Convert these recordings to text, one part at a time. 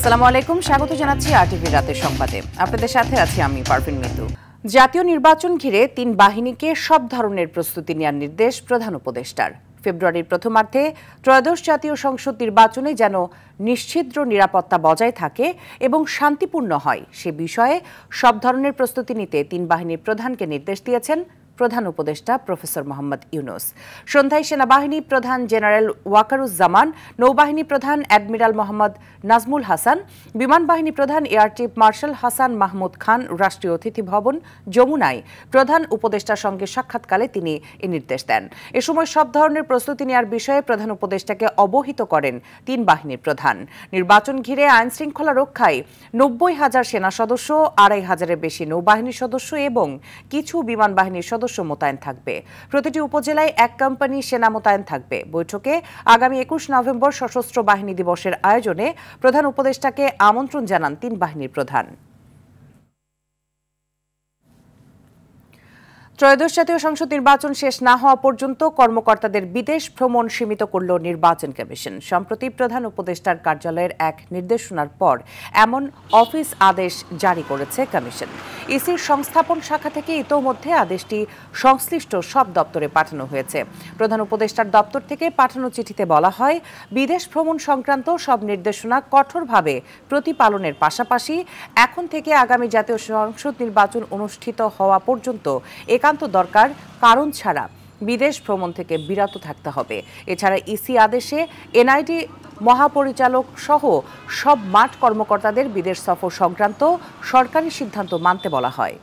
আসসালামু আলাইকুম, স্বাগত জানাচ্ছি আরটিভি রাতের সংবাদে। আপনাদের সাথে আছি আমি পারভিন মিতু। জাতীয় নির্বাচন ঘিরে ৩ বাহিনীকে সব ধরনের প্রস্তুতি নেওয়ার নির্দেশ প্রধান উপদেষ্টার। ফেব্রুয়ারির প্রথমার্ধে ত্রয়োদশ জাতীয় সংসদ নির্বাচনে যেন নিশ্ছিদ্র নিরাপত্তা বজায় থাকে এবং শান্তিপূর্ণ হয় সে বিষয়ে সব ধরনের প্রস্তুতি নিতে ৩ বাহিনীর প্রধানকে নির্দেশ দিয়েছেন প্রধান উপদেষ্টা প্রফেসর মোহাম্মদ ইউনুস। সন্ধ্যায় সেনাবাহিনী প্রধান জেনারেল ওয়াকারুজ্জামান, নৌবাহিনী প্রধান অ্যাডমিরাল মোহাম্মদ নাজমুল হাসান, বিমান বাহিনী প্রধান air chief marshal Hasan Mahmud Khan রাষ্ট্রীয় অতিথি ভবন যমুনায় প্রধান উপদেষ্টার সঙ্গে সাক্ষাৎকালে তিনি এ নির্দেশ দেন। এ সময় সব ধরনের প্রস্তুতি নেওয়ার বিষয়ে প্রধান উপদেষ্টাকে অবহিত করেন ৩ বাহিনীর প্রধান। নির্বাচন ঘিরে আইন শৃঙ্খলা রক্ষায় ৯০,০০০ সেনা সদস্য, ২৫০০-এর বেশি নৌবাহিনীর সদস্য এবং কিছু বিমান বাহিনীর সদস্য মোতায়েন থাকবে। প্রতিটি উপজেলায় ১ কোম্পানি সেনা মোতায়েন থাকবে। বৈঠকে আগামী ২১ নভেম্বর সশস্ত্র বাহিনী দিবসের আয়োজনে প্রধান উপদেষ্টাকে আমন্ত্রণ জানান ৩ বাহিনীর প্রধান। ত্রয়োদশ জাতীয় সংসদ নির্বাচন শেষ না হওয়া পর্যন্ত কর্মকর্তাদের বিদেশ ভ্রমণ সীমিত করল নির্বাচন কমিশন। সম্প্রতি প্রধান উপদেষ্টার কার্যালয়ের এক নির্দেশনার পর এমন অফিস আদেশ জারি করেছে কমিশন। ইসির সংস্থাপন শাখা থেকে ইতোমধ্যে আদেশটি সংশ্লিষ্ট সব দপ্তরে পাঠানো হয়েছে। প্রধান উপদেষ্টার দপ্তর থেকে পাঠানো চিঠিতে বলা হয়, বিদেশ ভ্রমণ সংক্রান্ত সব নির্দেশনা কঠোরভাবে প্রতিপালনের পাশাপাশি এখন থেকে আগামী জাতীয় সংসদ নির্বাচন অনুষ্ঠিত হওয়া পর্যন্ত একান্ত দরকার কারণ ছাড়া বিদেশ ভ্রমণ থেকে বিরত থাকতে হবে। এছাড়া ইসি আদেশে এনআইডি মহাপরিচালক সহ সব মাঠ কর্মকর্তাদের বিদেশ সফর সংক্রান্ত সরকারি সিদ্ধান্ত মানতে বলা হয়।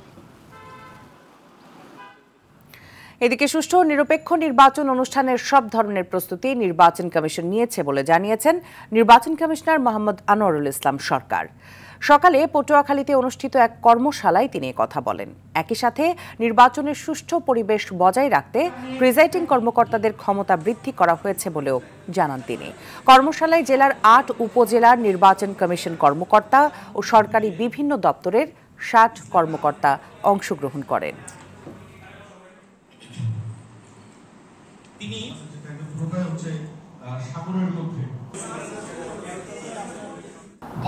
এদিকে সুষ্ঠু ও নিরপেক্ষ নির্বাচন অনুষ্ঠানের সব ধরনের প্রস্তুতি নির্বাচন কমিশন নিয়েছে বলে জানিয়েছেন নির্বাচন কমিশনার মোহাম্মদ আনোয়ারুল ইসলাম সরকার। সকালে পটুয়াখালীতে অনুষ্ঠিত এক কর্মশালায় তিনি কথা বলেন। একই সাথে নির্বাচনের সুষ্ঠু পরিবেশ বজায় রাখতে প্রিজাইডিং কর্মকর্তাদের ক্ষমতা বৃদ্ধি করা হয়েছে বলেও জানান তিনি। কর্মশালায় জেলার ৮ উপজেলার নির্বাচন কমিশন কর্মকর্তা ও সরকারি বিভিন্ন দপ্তরের ৬০ কর্মকর্তা অংশগ্রহণ করেন।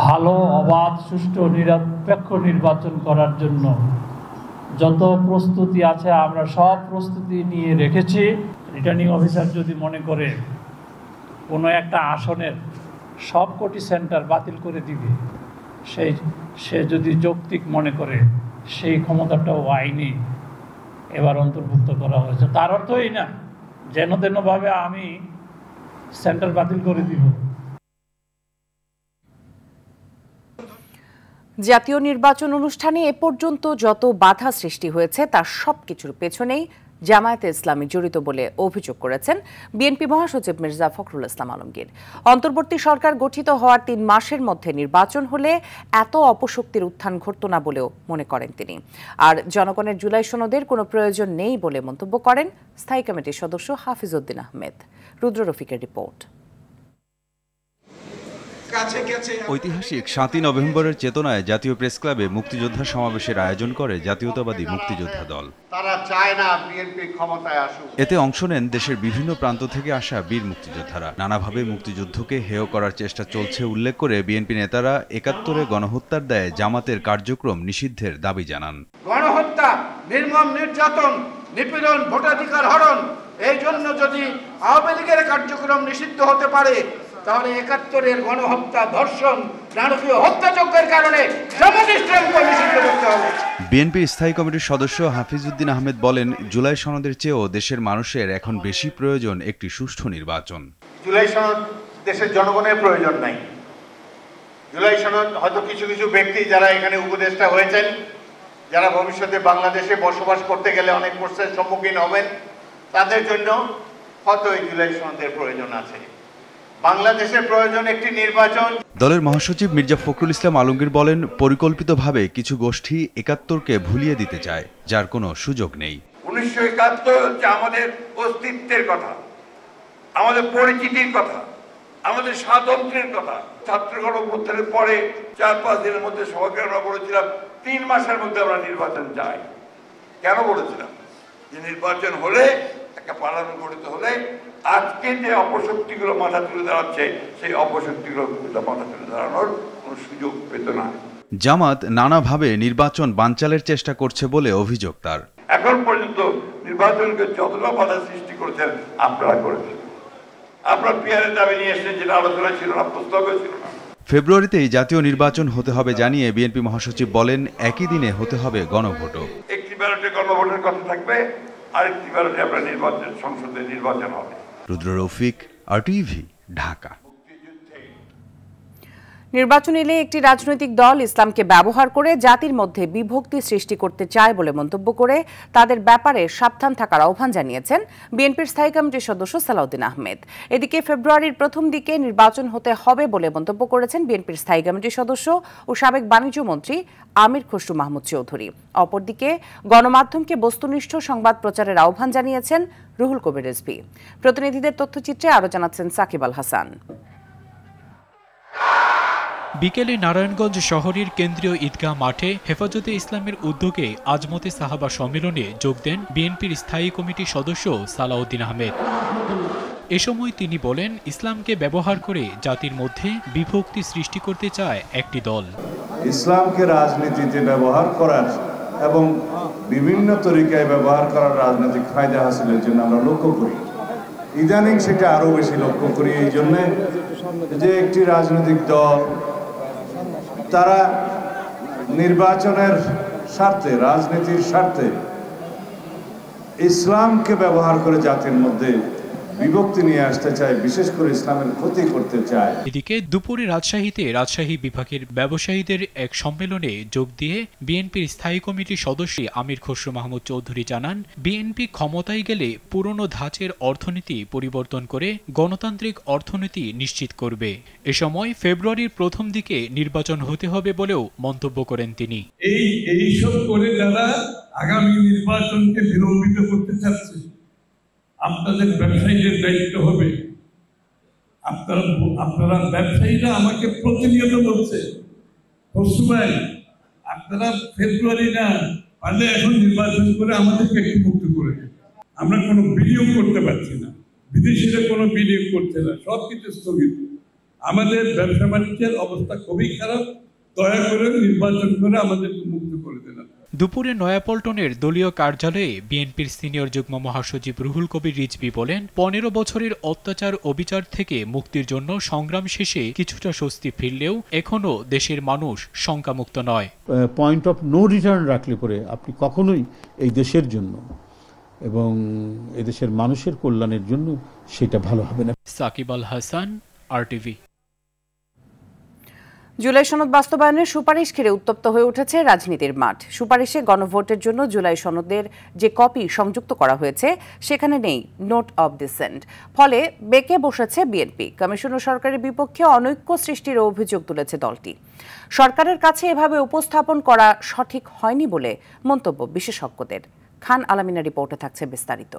ভালো, অবাধ, সুষ্ঠু, নিরপেক্ষ নির্বাচন করার জন্য যত প্রস্তুতি আছে আমরা সব প্রস্তুতি নিয়ে রেখেছি। রিটার্নিং অফিসার যদি মনে করে কোনো একটা আসনের সবকটি সেন্টার বাতিল করে দিবে, সে যদি যৌক্তিক মনে করে, সেই ক্ষমতাটাও আইনি এবার অন্তর্ভুক্ত করা হয়েছে। তার অর্থ এই না যেন তেনভাবে আমি সেন্টার বাতিল করে দিব। জাতীয় নির্বাচন অনুষ্ঠানে এ পর্যন্ত যত বাধা সৃষ্টি হয়েছে তার সবকিছুর পেছনেই জামায়াতে ইসলামী জড়িত বলে অভিযোগ করেছেন বিএনপি মহাসচিব মির্জা ফখরুল ইসলাম আলমগীর। অন্তর্বর্তী সরকার গঠিত হওয়ার ৩ মাসের মধ্যে নির্বাচন হলে এত অপশক্তির উত্থান ঘটত না বলেও মনে করেন তিনি। আর জনগণের জুলাই সনদের কোনো প্রয়োজন নেই বলে মন্তব্য করেন স্থায়ী কমিটির সদস্য হাফিজউদ্দিন আহমেদ। রুদ্র রফিকের রিপোর্ট। ঐতিহাসিক ৭ই নভেম্বরের চেতনায় জাতীয় প্রেস ক্লাবে মুক্তিযোদ্ধা সমাবেশের আয়োজন করে জাতীয়তাবাদী মুক্তিযোদ্ধা দল। তারা চায় না বিএনপি ক্ষমতায় আসুক। এতে অংশ নেন দেশের বিভিন্ন প্রান্ত থেকে আসা বীর মুক্তিযোদ্ধারা। নানাভাবে মুক্তিযুদ্ধকে হেয় করার চেষ্টা চলছে উল্লেখ করে বিএনপি নেতারা ৭১-এ গণহত্যার দায়ে জামাতের কার্যক্রম নিষিদ্ধের দাবি জানান। গণহত্যা, নির্মম নির্যাতন, নিপীড়ন, ভোটাধিকার হরণ, এই জন্য যদি আওয়ামী লীগের কার্যক্রম নিষিদ্ধ হতে পারে তাহলে ৭১-এর গণহত্যা, ধর্ষণ, নারকীয় হত্যাযজ্ঞের কারণে জামাত ইসলামকে নিষিদ্ধ করতে হবে। বিএনপি স্থায়ী কমিটির সদস্য হাফিজউদ্দিন আহমেদ বলেন, জুলাই সনদের চেয়েও দেশের মানুষের এখন বেশি প্রয়োজন একটি সুষ্ঠু নির্বাচন। জুলাই সনদ দেশের জনগণের প্রয়োজন নাই। জুলাই সনদ হয়তো কিছু কিছু ব্যক্তি যারা এখানে উপদেষ্টা হয়েছেন, যারা ভবিষ্যতে বাংলাদেশে বসবাস করতে গেলে অনেক প্রশ্নের সম্মুখীন হবেন, তাদের জন্য হয়তো এই জুলাই সনদের প্রয়োজন আছে। বাংলাদেশের প্রয়োজন একটি নির্বাচন। দলের মহাসচিব মির্জা ফখরুল ইসলাম আলমগীর বলেন, পরিকল্পিতভাবে কিছু গোষ্ঠী ৭১-কে ভুলিয়ে দিতে চায়, যার কোনো সুযোগ নেই। ১৯৭১ হচ্ছে আমাদের অস্তিত্বের কথা, আমাদের পরিচিতির কথা, আমাদের স্বাতন্ত্র্যের কথা। ছাত্র গণঅভ্যুত্থানের পরে ৪-৫ দিনের মধ্যে সবাইকে আমরা বলেছিলাম ৩ মাসের মধ্যে আমরা নির্বাচন চাই। কেন বলেছিলাম? যে নির্বাচন হলে একটা পার্লামেন্ট গঠিত হলে আজকে যে অপশক্তিগুলো মাথা তুলে দাঁড়াচ্ছে সেই অপশক্তিগুলো মাথা তুলে দাঁড়ানোর কোনো সুযোগ পেত না। জামাত নানাভাবে নির্বাচন বানচালের চেষ্টা করছে বলে অভিযোগ তার। এখন পর্যন্ত নির্বাচনকে যতটা বাধা সৃষ্টি করেছেন আপনারা করেছেন। আপনার পিয়ারের দাবি নিয়ে এসেছেন, যেটা আলোচনা ছিল না, প্রস্তাবে ছিল না। ফেব্রুয়ারিতেই জাতীয় নির্বাচন হতে হবে জানিয়ে বিএনপি মহাসচিব বলেন, একই দিনে হতে হবে গণভোটও। একটি ব্যালটে গণভোটের কথা থাকবে, আরেকটি ব্যালটে আপনার নির্বাচন, সংসদে নির্বাচন হবে। রুদ্র রফিক, RTV, ঢাকা। নির্বাচন এলে একটি রাজনৈতিক দল ইসলামকে ব্যবহার করে জাতির মধ্যে বিভক্তি সৃষ্টি করতে চায় বলে মন্তব্য করে তাদের ব্যাপারে সাবধান থাকার আহ্বান জানিয়েছেন বিএনপির স্থায়ী কমিটির সদস্য সালাউদ্দিন আহমেদ। এদিকে ফেব্রুয়ারির প্রথম দিকে নির্বাচন হতে হবে বলে মন্তব্য করেছেন বিএনপির স্থায়ী কমিটির সদস্য ও সাবেক বাণিজ্য মন্ত্রী আমির খসরু মাহমুদ চৌধুরী। অপরদিকে গণমাধ্যমকে বস্তুনিষ্ঠ সংবাদ প্রচারের আহ্বান জানিয়েছেন রুহুল কবির রিজভী। প্রতিনিধিদের তথ্যচিত্রে আরও জানাচ্ছেন সাকিব আল হাসান। বিকেলে নারায়ণগঞ্জ শহরের কেন্দ্রীয় ঈদগাহ মাঠে হেফাজতে ইসলামের উদ্যোগে আজমতে সাহাবা সম্মেলনে যোগ দেন বিএনপির স্থায়ী কমিটির সদস্য সালাউদ্দিন আহমেদ। এ সময় তিনি বলেন, ইসলামকে ব্যবহার করে জাতির মধ্যে বিভক্তি সৃষ্টি করতে চায় একটি দল। ইসলামকে রাজনীতিতে ব্যবহার করার এবং বিভিন্ন তরিকায় ব্যবহার করার রাজনৈতিক ফায়দা হাসিলের জন্য আমরা লক্ষ্য করি। ইদানিং সেটা আরো বেশি লক্ষ্য করি এই জন্যে যে একটি রাজনৈতিক দল তারা নির্বাচনের স্বার্থে, রাজনীতির স্বার্থে ইসলামকে ব্যবহার করে জাতির মধ্যে বিভক্তি নিয়ে আসতে চায়, বিশেষ করে ইসলামের ক্ষতি করতে চায়। এদিকে দুপুরে রাজশাহীতে রাজশাহী বিভাগের ব্যবসায়ীদের এক সম্মেলনে যোগ দিয়ে বিএনপির স্থায়ী কমিটির সদস্য আমির খসরু মাহমুদ চৌধুরী জানান, বিএনপি ক্ষমতায় গেলে পুরনো ধাঁচের অর্থনীতি পরিবর্তন করে গণতান্ত্রিক অর্থনীতি নিশ্চিত করবে। এ সময় ফেব্রুয়ারির প্রথম দিকে নির্বাচন হতে হবে বলেও মন্তব্য করেন তিনি। এইসব করে যারা আগামী নির্বাচনকে বিলম্বিত করতে চাচ্ছে, আপনাদের ব্যবসায়ীদের দায়িত্ব হবে। আপনারা ব্যবসায়ীরা আমাকে প্রতিনিয়ত বলছে, খসরু ভাই আপনারা ফেব্রুয়ারি না পারলে এখন নির্বাচন করে আমাদেরকে একটু মুক্ত করে দেন। আমরা কোনো বিনিয়োগ করতে পারছি না, বিদেশিরা কোনো বিনিয়োগ করছে না, সবকিছু স্থগিত। আমাদের ব্যবসা বাণিজ্যের অবস্থা খুবই খারাপ, দয়া করে নির্বাচন করে আমাদেরকে মুক্ত করে দেন। দুপুরে নয়াপল্টনের দলীয় কার্যালয়ে বিএনপির সিনিয়র যুগ্ম মহাসচিব রুহুল কবির রিজভী বলেন, 15 বছরের অত্যাচার অবিচার থেকে মুক্তির জন্য সংগ্রাম শেষে কিছুটা স্বস্তি ফিরলেও এখনো দেশের মানুষ শঙ্কামুক্ত নয়। পয়েন্ট অফ নো রিটার্ন রাখলে পরে আপনি কখনোই এই দেশের জন্য এবং এই দেশের মানুষের কল্যাণের জন্য সেটা ভালো হবে না। সাকিব আল হাসান, RTV। জুলাই সনদ বাস্তবায়নের সুপারিশ ঘিরে উত্তপ্ত হয়ে উঠেছে রাজনীতির মাঠ। সুপারিশে গণভোটের জন্য জুলাই সনদের যে কপি সংযুক্ত করা হয়েছে সেখানে নেই নোট অব ডিসেন্ট। ফলে বেঁকে বসেছে বিএনপি। কমিশন ও সরকারের বিপক্ষে অনৈক্য সৃষ্টির অভিযোগ তুলেছে দলটি। সরকারের কাছে এভাবে উপস্থাপন করা সঠিক হয়নি বলে মন্তব্য বিশেষজ্ঞদের। খান আলামিনা রিপোর্টে থাকছে বিস্তারিত।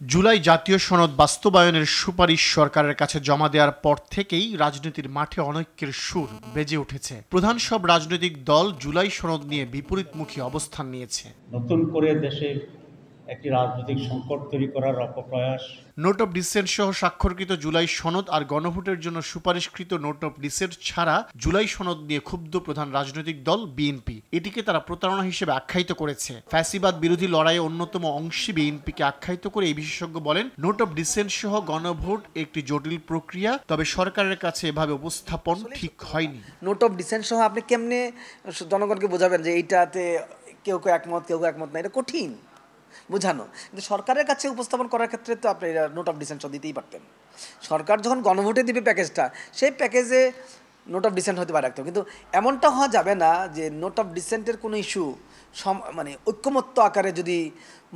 জুলাই জাতীয় সনদ বাস্তবায়নের সুপারিশ সরকারের কাছে জমা দেওয়ার পর থেকেই রাজনীতির মাঠে অনৈক্যের সুর বেজে উঠেছে। প্রধান সব রাজনৈতিক দল জুলাই সনদ নিয়ে বিপরীতমুখী অবস্থান নিয়েছে। নতুন করে দেশে একটি রাজনৈতিক সংকট তৈরি করার অপপ্রয়াস। নোট অফ ডিসেন্ট সহ স্বাক্ষরকৃত জুলাই সনদ আর গণভোটের জন্য সুপারিশকৃত নোট অফ ডিসেন্ট ছাড়া জুলাই সনদ নিয়ে ক্ষুব্ধ প্রধান রাজনৈতিক দল বিএনপি। এটিকে তারা প্রতারণা হিসেবে আখ্যায়িত করেছে। ফ্যাসিবাদ বিরোধী লড়াইয়ে অন্যতম অংশী বিএনপিকে আখ্যায়িত করে এই বিশেষজ্ঞ বলেন, নোট অফ ডিসেন্ট সহ গণভোট একটি জটিল প্রক্রিয়া, তবে সরকারের কাছে এভাবে উপস্থাপন ঠিক হয়নি। নোট অফ ডিসেন্ট সহ আপনি কেমনে জনগণকে বোঝাবেন যে এইটাতে কেউ কেউ একমত, কেউ কেউ একমত না? এটা কঠিন বোঝানো। কিন্তু সরকারের কাছে উপস্থাপন করার ক্ষেত্রে তো আপনি নোট অফ ডিসেন্ট দিতেই পারতেন। সরকার যখন গণভোটে দিবে প্যাকেজটা, সেই প্যাকেজে নোট অফ ডিসেন্ট হতে পারে, কিন্তু এমনটা হওয়া যাবে না যে নোট অফ ডিসেন্টের কোনো ইস্যু মানে ঐক্যমত্য আকারে যদি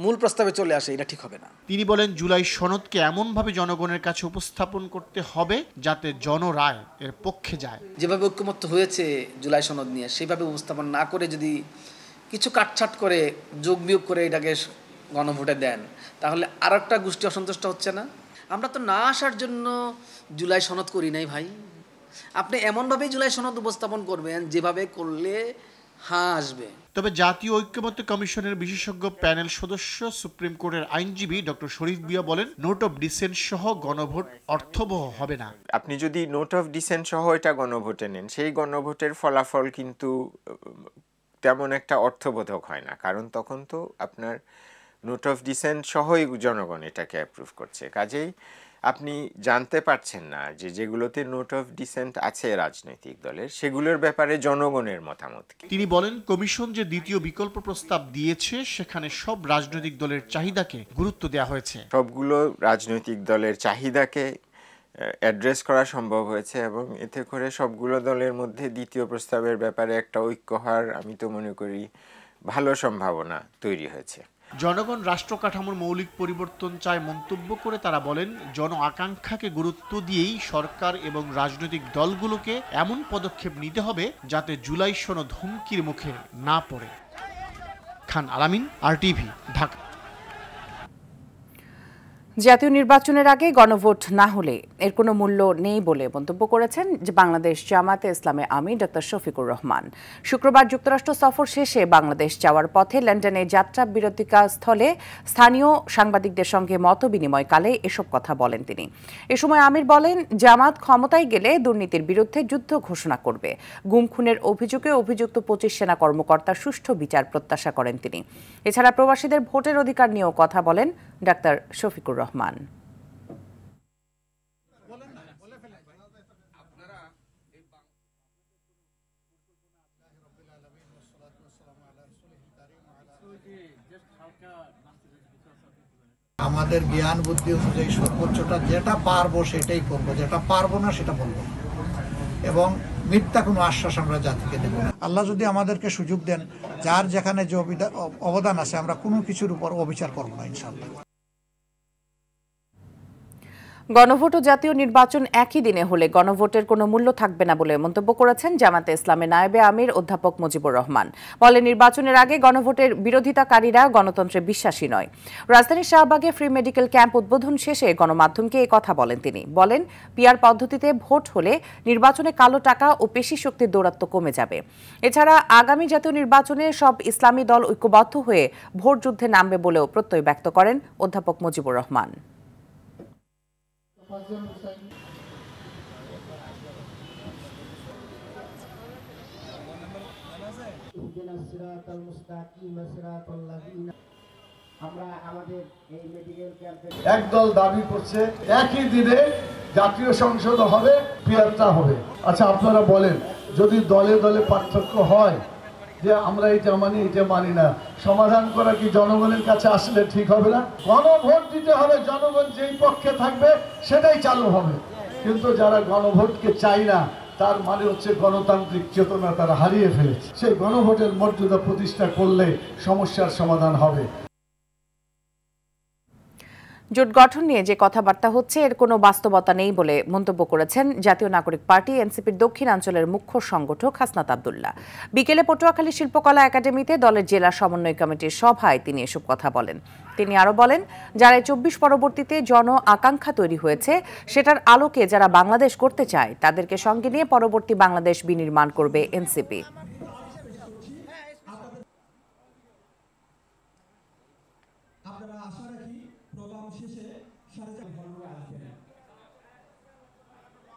মূল প্রস্তাবে চলে আসে, এটা ঠিক হবে না। তিনি বলেন, জুলাই সনদকে এমনভাবে জনগণের কাছে উপস্থাপন করতে হবে যাতে জনরায় এর পক্ষে যায়। যেভাবে ঐক্যমত্য হয়েছে জুলাই সনদ নিয়ে, সেইভাবে উপস্থাপন না করে যদি কিছু কাটছাট করে যোগ বিয়োগ করে এটাকে গণভোটে দেন, তাহলে আর একটা গোষ্ঠী অসন্তুষ্ট হচ্ছে না? আমরা তো না আসার জন্য জুলাই সনদ করি নাই ভাই। আপনি এমনভাবেই জুলাই সনদ উপস্থাপন করবেন যেভাবে করলে হ্যাঁ আসবে। তবে জাতীয় ঐক্যমত্য কমিশনের বিশেষজ্ঞ প্যানেল সদস্য সুপ্রিম কোর্টের আইনজীবী ডক্টর শরীফ ভূঁইয়া বলেন, নোট অফ ডিসেন্ট সহ গণভোট অর্থবহ হবে না। আপনি যদি নোট অফ ডিসেন্ট সহ এটা গণভোটে নেন, সেই গণভোটের ফলাফল কিন্তু তেমন একটা অর্থবোধক হয় না, কারণ তখন তো আপনার নোট অফ ডিসেন্ট সহই জনগণ এটাকে অ্যাপ্রুভ করছে। কাজেই আপনি জানতে পারছেন না যে যেগুলোতে নোট অফ ডিসেন্ট আছে রাজনৈতিক দলের, সেগুলোর ব্যাপারে জনগণের মতামত। তিনি বলেন, কমিশন যে দ্বিতীয় বিকল্প প্রস্তাব দিয়েছে সেখানে সব রাজনৈতিক দলের চাহিদাকে গুরুত্ব দেওয়া হয়েছে। সবগুলো রাজনৈতিক দলের চাহিদাকে অ্যাড্রেস করা সম্ভব হয়েছে এবং এতে করে সবগুলো দলের মধ্যে দ্বিতীয় প্রস্তাবের ব্যাপারে একটা ঐক্য হওয়ার আমি তো মনে করি ভালো সম্ভাবনা তৈরি হয়েছে। জনগণ রাষ্ট্র কাঠামোর মৌলিক পরিবর্তন চায় মন্তব্য করে তারা বলেন, জন আকাঙ্ক্ষাকে গুরুত্ব দিয়েই সরকার এবং রাজনৈতিক দলগুলোকে এমন পদক্ষেপ নিতে হবে যাতে জুলাই সনদ হুমকির মুখে না পড়ে। খান আলামিন, RTV, ঢাকা। জাতীয় নির্বাচনের আগে গণভোট না হলে এর কোনো মূল্য নেই বলে মন্তব্য করেছেন বাংলাদেশ জামায়াতে ইসলামে আমির ডক্টর শফিকুর রহমান। শুক্রবার যুক্তরাষ্ট্র সফর শেষে বাংলাদেশ যাওয়ার পথে লন্ডনে যাত্রা বিরতিকা স্থলে স্থানীয় সাংবাদিকদের সঙ্গে মতবিনিময়কালে এসব কথা বলেন তিনি। এ সময় আমির বলেন, জামাত ক্ষমতায় গেলে দুর্নীতির বিরুদ্ধে যুদ্ধ ঘোষণা করবে। গুম খুনের অভিযোগে অভিযুক্ত 25 সেনা কর্মকর্তার সুষ্ঠু বিচার প্রত্যাশা করেন তিনি। এছাড়া প্রবাসীদের ভোটের অধিকার নিয়েও কথা বলেন ডাক্তার শফিকুর রহমান। আমাদের জ্ঞান বুদ্ধি অনুযায়ী সর্বোচ্চটা যেটা পারবো সেটাই করবো, যেটা পারবো না সেটা বলবো, এবং মিথ্যা কোনো আশ্বাস আমরা জাতিকে দেব না। আল্লাহ যদি আমাদেরকে সুযোগ দেন, যার যেখানে যে অবদান আছে আমরা কোনো কিছুর উপর অবিচার করবো না ইনশাআল্লাহ। গণভোট ও জাতীয় নির্বাচন একই দিনে হলে গণভোটের কোনো মূল্য থাকবে না বলে মন্তব্য করেছেন জামায়াতে ইসলামের নায়েবে আমির অধ্যাপক মুজিবুর রহমান। বলেন, নির্বাচনের আগে গণভোটের বিরোধিতাকারীরা গণতন্ত্রে বিশ্বাসী নয়। রাজধানীর শাহবাগে ফ্রি মেডিকেল ক্যাম্প উদ্বোধন শেষে গণমাধ্যমকে এই কথা বলেন তিনি। বলেন, পিআর পদ্ধতিতে ভোট হলে নির্বাচনে কালো টাকা ও পেশি শক্তির দৌরাত্ম্য কমে যাবে। এছাড়া আগামী জাতীয় নির্বাচনে সব ইসলামী দল ঐক্যবদ্ধ হয়ে ভোট যুদ্ধে নামবে বলেও প্রত্যয় ব্যক্ত করেন অধ্যাপক মুজিবুর রহমান। একদল দাবি করছে একই দিনে জাতীয় সংসদ হবে, পিয়ারটা হবে। আচ্ছা, আপনারা বলেন, যদি দলে দলে পার্থক্য হয় যে আমরা এটা মানি এটা মানি না, সমাধান করা কি জনগণের কাছে আসলে ঠিক হবে না? গণভোট দিতে হবে, জনগণ যেই পক্ষে থাকবে সেটাই চালু হবে। কিন্তু যারা গণভোটকে চাই না, তার মানে হচ্ছে গণতান্ত্রিক চেতনা তারা হারিয়ে ফেলেছে। সেই গণভোটের মর্যাদা প্রতিষ্ঠা করলে সমস্যার সমাধান হবে। জোট গঠন নিয়ে যে কথাবার্তা হচ্ছে এর কোনো বাস্তবতা নেই বলে মন্তব্য করেছেন জাতীয় নাগরিক পার্টি এনসিপির দক্ষিণাঞ্চলের মুখ্য সংগঠক হাসনাত আব্দুল্লাহ। বিকেলে পটুয়াখালী শিল্পকলা একাডেমিতে দলের জেলা সমন্বয় কমিটির সভায় তিনি এসব কথা বলেন। তিনি আরও বলেন, যারা 24 পরবর্তীতে জন আকাঙ্ক্ষা তৈরি হয়েছে সেটার আলোকে যারা বাংলাদেশ করতে চায় তাদেরকে সঙ্গে নিয়ে পরবর্তী বাংলাদেশ বিনির্মাণ করবে এনসিপি।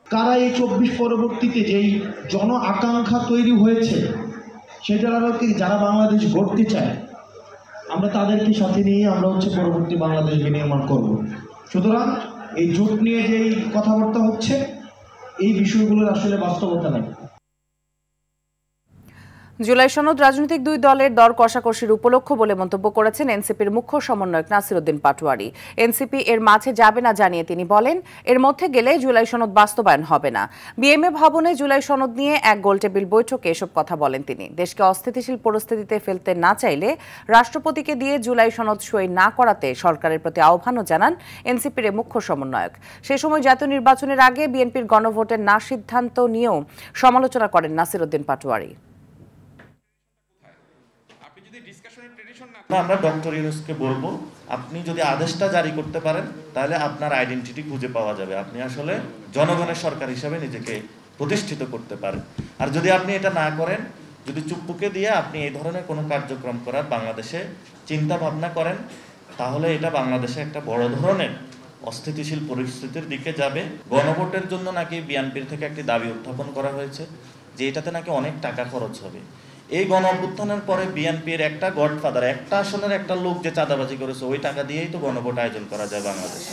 কারা এই 24 পরবর্তীতে যেই জন আকাঙ্ক্ষা তৈরি হয়েছে সেটার আলোকে যারা বাংলাদেশ গড়তে চায় আমরা তাদেরকে সাথে নিয়ে আমরা পরবর্তী বাংলাদেশ বিনির্মাণ করব। সুতরাং এই জোট নিয়ে যেই কথাবার্তা হচ্ছে এই বিষয়গুলোর আসলে বাস্তবতা নেই। জুলাই সনদ রাজনৈতিক দুই দলের দর কষাকষির উপলক্ষ বলে মন্তব্য করেছেন এনসিপির মুখ্য সমন্বয়ক নাসির উদ্দিন পাটোয়ারি। এনসিপি এর মাঝে যাবে না জানিয়ে তিনি বলেন, এর মধ্যে গেলে জুলাই সনদ বাস্তবায়ন হবে না। বিএমএ ভবনে জুলাই সনদ নিয়ে এক গোলটেবিল বৈঠকে এসব কথা বলেন তিনি। দেশকে অস্থিতিশীল পরিস্থিতিতে ফেলতে না চাইলে রাষ্ট্রপতিকে দিয়ে জুলাই সনদ সই না করাতে সরকারের প্রতি আহ্বানও জানান এনসিপির মুখ্য সমন্বয়ক। সে সময় জাতীয় নির্বাচনের আগে বিএনপির গণভোটের না সিদ্ধান্ত নিয়েও সমালোচনা করেন নাসির উদ্দিন পাটোয়ারি। আমরা ডক্টর ইউনূসকে বলবো, আপনি যদি আদেশটা জারি করতে পারেন তাহলে আপনার আইডেন্টিটি খুঁজে পাওয়া যাবে, আপনি আসলে জনগণের সরকার হিসাবে নিজেকে প্রতিষ্ঠিত করতে পারেন। আর যদি আপনি এটা না করেন যদি চুপ্পুকে দিয়ে আপনি এই ধরনের কোনো কার্যক্রম করার বাংলাদেশে চিন্তা ভাবনা করেন, তাহলে এটা বাংলাদেশে একটা বড় ধরনের অস্থিতিশীল পরিস্থিতির দিকে যাবে। গণভোটের জন্য নাকি বিএনপির থেকে একটি দাবি উত্থাপন করা হয়েছে যে এটাতে নাকি অনেক টাকা খরচ হবে। এই গণ অভ্যুত্থানের পরে বিএনপির একটা গডফাদার, একটা আসনের একটা লোক যে চাঁদাবাজি করেছে, ওই টাকা দিয়েই তো গণভোট আয়োজন করা যায় বাংলাদেশে।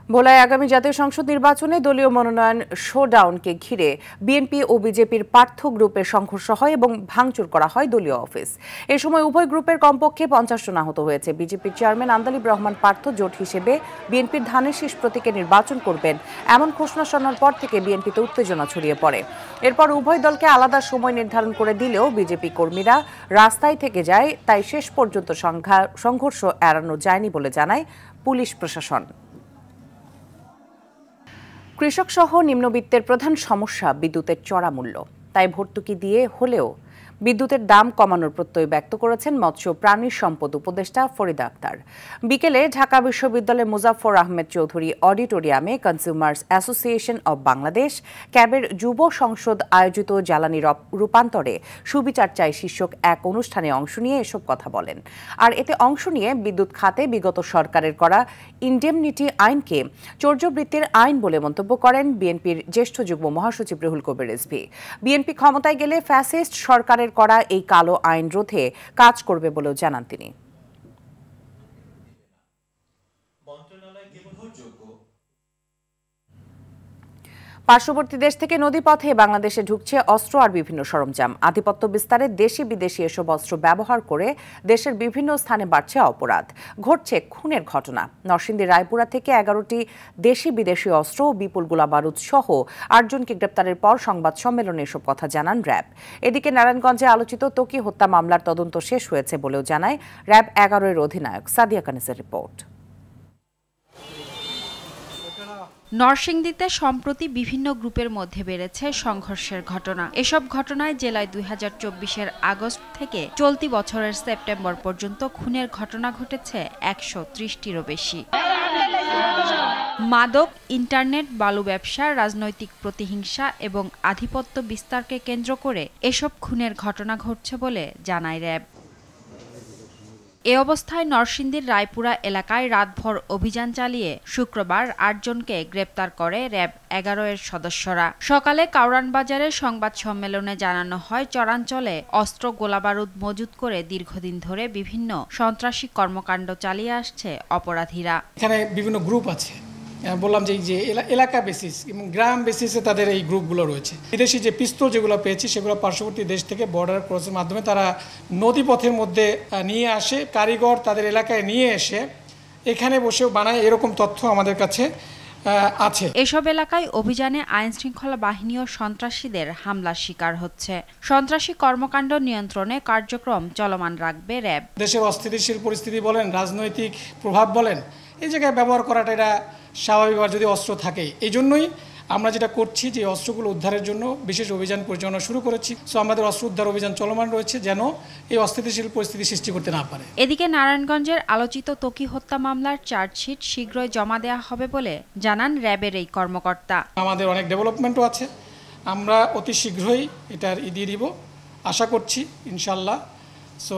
ভোলায় আগামী জাতীয় সংসদ নির্বাচনে দলীয় মনোনয়ন শোডাউনকে ঘিরে বিএনপি ও বিজেপির পার্থ গ্রুপের সংঘর্ষ হয় এবং ভাঙচুর করা হয় দলীয় অফিস। এ সময় উভয় গ্রুপের কমপক্ষে 50 জন আহত হয়েছে। বিজেপির চেয়ারম্যান আন্দালিব রহমান পার্থ জোট হিসেবে বিএনপির ধানের শীষ প্রতীকে নির্বাচন করবেন এমন ঘোষণা শোনার পর থেকে বিএনপিতে উত্তেজনা ছড়িয়ে পড়ে। এরপর উভয় দলকে আলাদা সময় নির্ধারণ করে দিলেও বিজেপি কর্মীরা রাস্তায় থেকে যায়, তাই শেষ পর্যন্ত সংঘর্ষ এড়ানো যায়নি বলে জানায় পুলিশ প্রশাসন। কৃষক সহ নিম্নবিত্তের প্রধান সমস্যা বিদ্যুতের চড়া মূল্য, তাই ভর্তুকি দিয়ে হলেও বিদ্যুতের দাম কমানোর প্রত্যয় ব্যক্ত করেছেন মৎস্য প্রাণী সম্পদ উপদেষ্টা ফরিদা আক্তার। বিকেলে ঢাকা বিশ্ববিদ্যালয়ের মুজাফফর আহমেদ চৌধুরী অডিটোরিয়ামে কনজিউমার্স অ্যাসোসিয়েশন অব বাংলাদেশ ক্যাবের যুব সংসদ আয়োজিত জ্বালানি রূপান্তরে সুবিচার চাই শীর্ষক এক অনুষ্ঠানে অংশ নিয়ে এসব কথা বলেন। আর এতে অংশ নিয়ে বিদ্যুৎ খাতে বিগত সরকারের করা ইনডেমনিটি আইনকে চৌর্যবৃত্তির আইন বলে মন্তব্য করেন বিএনপির জ্যেষ্ঠ যুগ্ম মহাসচিব রুহুল কবির রিজভী। বিএনপি ক্ষমতায় গেলে ফ্যাসিস্ট সরকারের করা এই কালো আইন রোধে কাজ করবে বলেও জানান তিনি। পার্শ্ববর্তী দেশ থেকে নদীপথে বাংলাদেশে ঢুকছে অস্ত্র আর বিভিন্ন সরঞ্জাম। আধিপত্য বিস্তারে দেশি বিদেশি এসব অস্ত্র ব্যবহার করে দেশের বিভিন্ন স্থানে বাড়ছে অপরাধ, ঘটছে খুনের ঘটনা। নরসিংদীর রায়পুরা থেকে 11টি দেশি বিদেশি অস্ত্র ও বিপুল গোলাবারুদ সহ 8 জনকে গ্রেপ্তারের পর সংবাদ সম্মেলনে এসব কথা জানান র্যাব। এদিকে নারায়ণগঞ্জে আলোচিত ত্বকী হত্যা মামলার তদন্ত শেষ হয়েছে বলেও জানায় র্যাব 11-এর অধিনায়ক সাদিয়া কানিসের রিপোর্ট। নরসিংদীতে সম্প্রতি বিভিন্ন গ্রুপের মধ্যে বেড়েছে সংঘর্ষের ঘটনা। এসব ঘটনায় জেলায় 2024-এর আগস্ট থেকে চলতি বছরের সেপ্টেম্বর পর্যন্ত খুনের ঘটনা ঘটেছে 130টিরও বেশি। মাদক, ইন্টারনেট, বালু ব্যবসা, রাজনৈতিক প্রতিহিংসা এবং আধিপত্য বিস্তারকে কেন্দ্র করে এসব খুনের ঘটনা ঘটছে বলে জানায় র্যাব। এ অবস্থায় নরসিংদীর রায়পুরা এলাকায় রাতভর অভিযান চালিয়ে শুক্রবার 8 জনকে গ্রেপ্তার করে র্যাব 11-এর সদস্যরা। সকালে কাউরান বাজারে সংবাদ সম্মেলনে জানানো হয়, চরাঞ্চলে অস্ত্র গোলাবারুদ মজুত করে দীর্ঘদিন ধরে বিভিন্ন সন্ত্রাসী কর্মকাণ্ড চালিয়ে আসছে অপরাধীরা। এখানে বিভিন্ন গ্রুপ আছে, বললাম যে এলাকা বেসিস এবং গ্রাম বেসিসে তাদের এই গ্রুপগুলো রয়েছে। বিদেশি যে পিস্তল যেগুলো পেয়েছি সেগুলো পার্শ্ববর্তী দেশ থেকে বর্ডার ক্রসের মাধ্যমে তারা নদীপথের মধ্যে নিয়ে আসে, কারিগর তাদের এলাকায় নিয়ে এসে এখানে বসেও বানায়, এরকম তথ্য আমাদের কাছে আছে। এসব এলাকায় অভিযানে আইন শৃঙ্খলা বাহিনী ও সন্ত্রাসীদের হামলার শিকার হচ্ছে। সন্ত্রাসী কর্মকাণ্ড নিয়ন্ত্রণে কার্যক্রম চলমান রাখবে র্যাব। দেশের অস্থিতিশীল পরিস্থিতি বলেন, রাজনৈতিক প্রভাব বলেন, এই জায়গায় ব্যবহার করাটা এটা স্বাভাবিকভাবে যদি অস্ত্র থাকে। এই জন্যই আমরা যেটা করছি যে অস্ত্রগুলো উদ্ধারের জন্য বিশেষ অভিযান পরিচালনা শুরু করেছি। সো আমাদের অস্ত্র উদ্ধার অভিযান চলমান রয়েছে যেন এই অস্থিতিশীল পরিস্থিতি সৃষ্টি করতে না পারে। এদিকে নারায়ণগঞ্জের আলোচিত ত্বকী হত্যা মামলার চার্জশিট শীঘ্রই জমা দেওয়া হবে বলে জানান র্যাবের এই কর্মকর্তা। আমাদের অনেক ডেভেলপমেন্টও আছে, আমরা অতি শীঘ্রই এটার দিয়ে দিব আশা করছি ইনশাল্লাহ। সো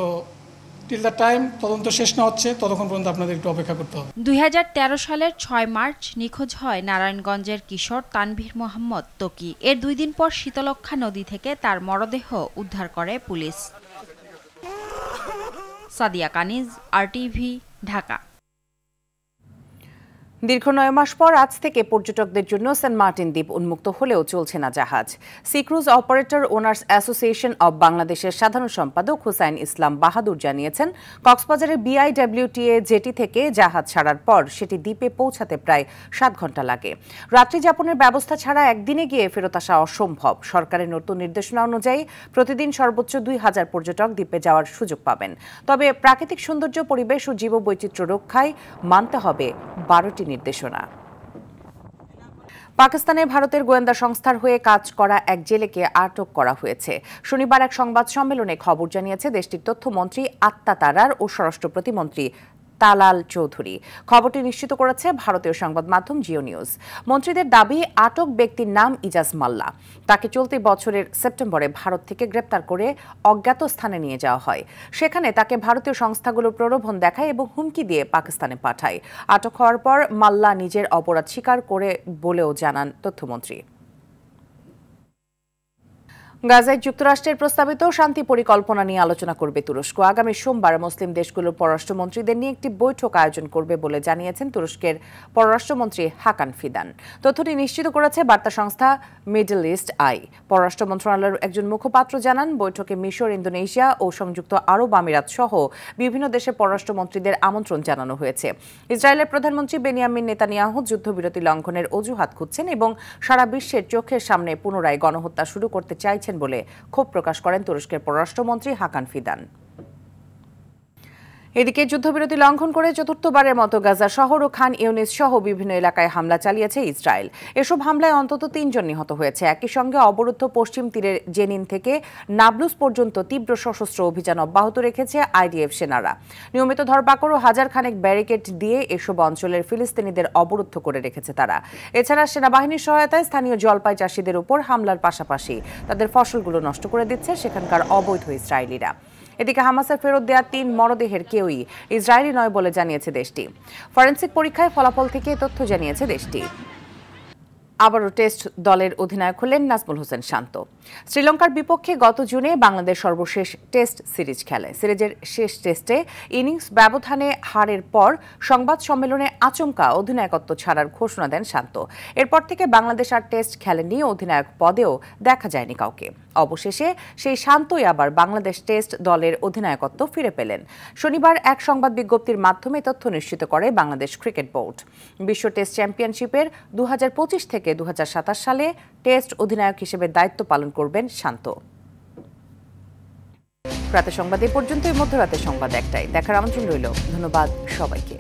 টিল দ্য টাইম তদন্ত শেষ না হচ্ছে ততক্ষণ পর্যন্ত আপনাদের একটু অপেক্ষা করতে হবে। 2013 সালের 6 মার্চ নিখোঁজ হয় নারায়ণগঞ্জের কিশোর তানভীর মোহাম্মদ ত্বকী। এর 2 দিন পর শীতলক্ষা নদী থেকে তার মরদেহ উদ্ধার করে পুলিশ। সাদিয়া কানিজ, আরটিভি, ঢাকা। দীর্ঘ 9 মাস পর আজ থেকে পর্যটকদের জন্য সেন্ট মার্টিন দ্বীপ উন্মুক্ত হলেও চলছে না জাহাজ। Sea cruise operator owners association of বাংলাদেশের সাধারণ সম্পাদক হুসাইন ইসলাম বাহাদুর জানিয়েছেন, কক্সবাজারের BIWTA জেটি থেকে জাহাজ ছাড়ার পর সেটি দ্বীপে পৌঁছাতে প্রায় 7 ঘন্টা লাগে। রাত্রি যাপনের ব্যবস্থা ছাড়া একদিনে গিয়ে ফেরত আসা অসম্ভব। সরকারের নতুন নির্দেশনা অনুযায়ী প্রতিদিন সর্বোচ্চ 2000 পর্যটক দ্বীপে যাওয়ার সুযোগ পাবেন। তবে প্রাকৃতিক সৌন্দর্য, পরিবেশ ও জীববৈচিত্র্য রক্ষায় মানতে হবে 12টি নির্দেশনা। পাকিস্তানে ভারতের গোয়েন্দা সংস্থার হয়ে কাজ করা এক জেলেকে আটক করা হয়েছে। শনিবার এক সংবাদ সম্মেলনে খবর জানিয়েছে দেশটির তথ্যমন্ত্রী আত্মা তারার ও স্বরাষ্ট্র প্রতিমন্ত্রী তালাল চৌধুরী। খবরটি নিশ্চিত করেছে ভারতীয় সংবাদ মাধ্যম জিও নিউজ। মন্ত্রীদের দাবি, আটক ব্যক্তির নাম ইজাজ মাল্লা। তাকে চলতি বছরের সেপ্টেম্বরে ভারত থেকে গ্রেপ্তার করে অজ্ঞাত স্থানে নিয়ে যাওয়া হয়। সেখানে তাকে ভারতীয় সংস্থাগুলো প্রলোভন দেখায় এবং হুমকি দিয়ে পাকিস্তানে পাঠায়। আটক হওয়ার পর মাল্লা নিজের অপরাধ স্বীকার করে বলেও জানান তথ্যমন্ত্রী। গাজায় যুক্তরাষ্ট্রের প্রস্তাবিত শান্তি পরিকল্পনা নিয়ে আলোচনা করবে তুরস্ক। আগামী সোমবার মুসলিম দেশগুলোর পররাষ্ট্রমন্ত্রীদের নিয়ে একটি বৈঠক আয়োজন করবে বলে জানিয়েছেন তুরস্কের পররাষ্ট্রমন্ত্রী হাকান ফিদান। তথ্যটি নিশ্চিত করেছে বার্তা সংস্থা মিডল ইস্ট আই। পররাষ্ট্র মন্ত্রণালয়ের একজন মুখপাত্র জানান, বৈঠকে মিশর, ইন্দোনেশিয়া ও সংযুক্ত আরব আমিরাত সহ বিভিন্ন দেশের পররাষ্ট্রমন্ত্রীদের আমন্ত্রণ জানানো হয়েছে। ইসরায়েলের প্রধানমন্ত্রী বেনিয়ামিন নেতানিয়াহু যুদ্ধবিরতি লঙ্ঘনের অজুহাত খুঁজছেন এবং সারা বিশ্বের চোখের সামনে পুনরায় গণহত্যা শুরু করতে চাইছেন বলে ক্ষোভ প্রকাশ করেন তুরস্কের পররাষ্ট্রমন্ত্রী হাকান ফিদান। এদিকে যুদ্ধবিরতি লঙ্ঘন করে চতুর্থবারের মতো গাজা শহর ও খান ইউনিস সহ বিভিন্ন এলাকায় হামলা চালিয়েছে ইসরায়েল। এসব হামলায় অন্তত ৩ জন নিহত হয়েছে। একই সঙ্গে অবরুদ্ধ পশ্চিম তীরের জেনিন থেকে নাবলুস পর্যন্ত তীব্র সশস্ত্র অভিযান অব্যাহত রেখেছে আইডিএফ সেনারা। নিয়মিত ধরপাকড় ও হাজার খানেক ব্যারিকেড দিয়ে এসব অঞ্চলের ফিলিস্তিনিদের অবরুদ্ধ করে রেখেছে তারা। এছাড়া সেনাবাহিনীর সহায়তায় স্থানীয় জলপাই চাষিদের উপর হামলার পাশাপাশি তাদের ফসলগুলো নষ্ট করে দিচ্ছে সেখানকার অবৈধ ইসরায়েলিরা। এদিকে হামাসের ফেরত দেওয়া ৩ মরদেহের কেউই ইসরায়েলি নয় বলে জানিয়েছে দেশটি। ফরেনসিক পরীক্ষায় ফলাফল থেকে তথ্য জানিয়েছে দেশটি। আবারও টেস্ট দলের অধিনায়ক হলেন নাজমুল হোসেন শান্ত। শ্রীলঙ্কার বিপক্ষে গত জুনে বাংলাদেশ সর্বশেষ টেস্ট সিরিজ খেলে। সিরিজের শেষ টেস্টে ইনিংস ব্যবধানে হারের পর সংবাদ সম্মেলনে আচমকা অধিনায়কত্ব ছাড়ার ঘোষণা দেন শান্ত। এরপর থেকে বাংলাদেশ আর টেস্ট খেলেনি, অধিনায়ক পদেও দেখা যায়নি কাউকে। অবশেষে সেই শান্তই আবার বাংলাদেশ টেস্ট দলের অধিনায়কত্ব ফিরে পেলেন। শনিবার এক সংবাদ বিজ্ঞপ্তির মাধ্যমে তথ্য নিশ্চিত করে বাংলাদেশ ক্রিকেট বোর্ড। বিশ্ব টেস্ট চ্যাম্পিয়নশিপের 2025 থেকে 2027 সালে টেস্ট অধিনায়ক হিসেবে দায়িত্ব পালন করবেন শান্ত। রাতের সংবাদ এ পর্যন্তই। মধ্যরাতের সংবাদ একটাই। দেখার আমন্ত্রণ রইল। ধন্যবাদ সবাইকে।